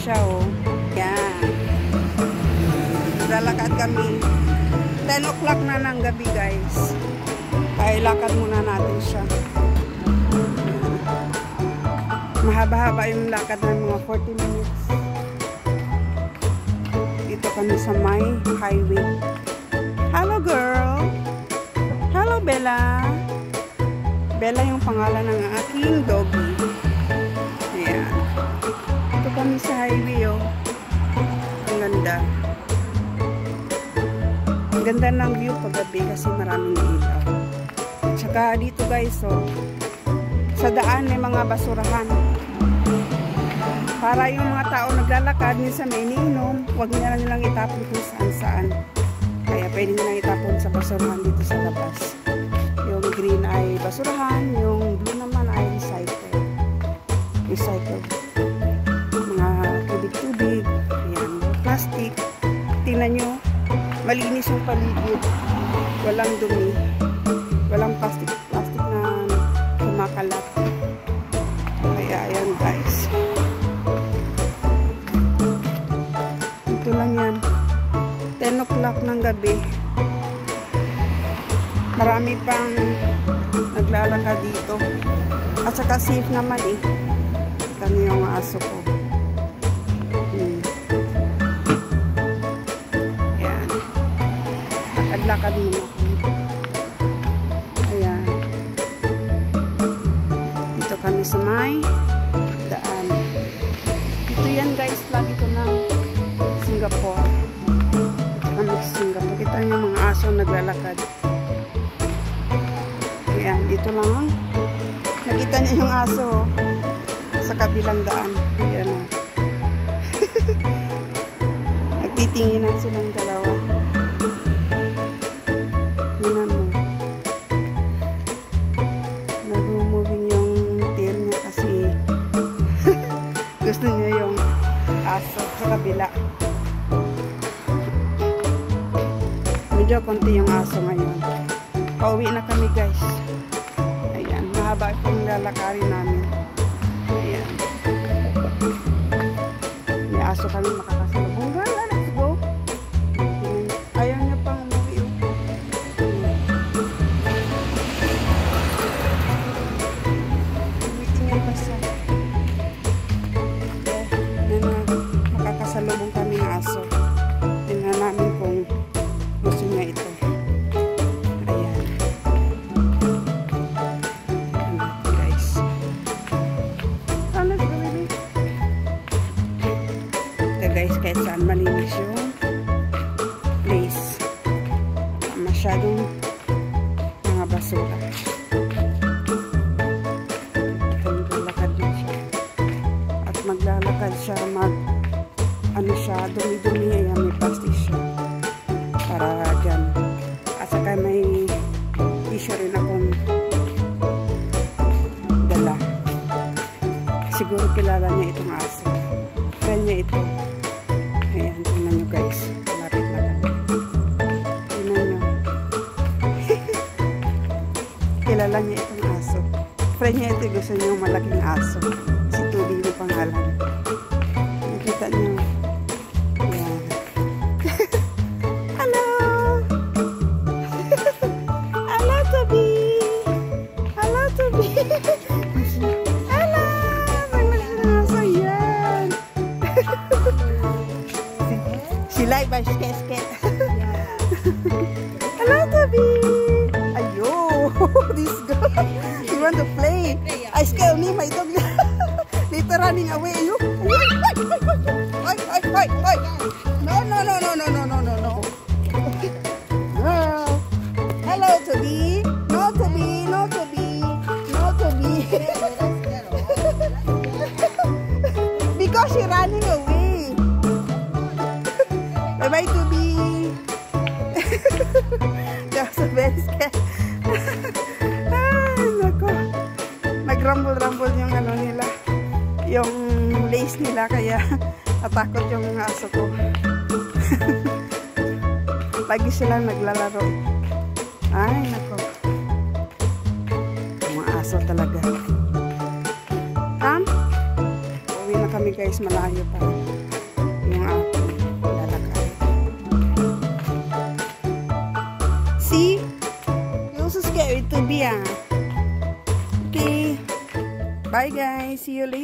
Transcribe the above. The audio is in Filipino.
siya, oh. Yan. Lalakad kami. 10 o'clock na ng gabi, guys. Kaya lakad muna natin siya. Mahaba-haba yung lakad ng mga 40 minutes. Dito kami sa may highway. Hello, girl. Hello, Bella. Bella yung pangalan ng aking doggy. Ayan. Dito kami sa highway, oh. Ang ganda. Ang ganda ng view paggabi kasi maraming ilaw. Tsaka dito, guys, oh. Sa daan may mga basurahan. Para yung mga tao naglalakad, minsan may iniinom, huwag nila nilang itapon kung saan-saan. Kaya pwede nilang itapon sa basurahan dito sa labas. Yung green ay basurahan, yung blue naman ay recycle. Recycle. Mga tubig-tubig, ayan, plastic. Tingnan nyo, malinis yung paligid. Walang dumi. Walang plastic na kumakalat. Kaya ayan, guys. Ito lang yan. 10 o'clock ng gabi. Marami pang naglalakad dito. At saka safe naman, eh. Ito yung aso ko. Ayan. Lakad-lakad muna ako. Ayan. Dito kami sa may daan. Ito yan, guys. Lagi ko ng Singapore. Kami sa Singapore. Kita niyo mga aso naglalakad. Ayan, dito lang. Nakita niyo yung aso sa kabilang daan. Ayan. Nagtitinginan silang dalawa. Tingnan mo. Nag-moving yung tail niya kasi gusto niya yung aso sa kabila. Medyo konti yung aso ngayon. Pauwi na kami, guys. Ayan, mahaba itong lalakarin namin. Ayan. May aso kami makakasalubong. Let's go. Ayaw niya pang umuwi. Umitingin pa siya. Makakasalubong kami ng aso. Tingnan namin kung gusto niya ito. Ayan. Guys. Let's go, baby. Ito, guys, kahit saan malinis yung place. Masyadong mga basura. Maglalakad din siya. At maglalakad siya, ano siya, dumi-dumi. Ayan, may plastic siya. Para dyan. At saka may tissue rin akong dala. Siguro kilala niya itong aso. Friend niya ito. Ayan, tingnan nyo, guys. Malapit na kami. Tingnan nyo. Kilala niya itong aso. Friend niya ito. Gusto niya yung malaking aso. Si Tubi yung pangalan. Nakita niyo. Ayan. Hello! Hello, Tubi! Hello, Tubi! Hello! Malaking aso yan! She like my skate. Hello, Tubi! Ayo! This girl! You want to play? I scare me, my dog. Later running away. You? Wait. No. Hello, Toby. No, Toby. Because she's running away. Bye-bye, Toby. They're so very scared. Nako. Nag-rumble yung ano nila. Yung lace nila, kaya natakot yung aso ko. Lagi silang naglalaro. Ay, nako. Mga aso talaga. Uwi na kami, kami guys, malayo pa yung aking lalakad. See? You're so scary to be, ah. Okay. Bye guys. See you later.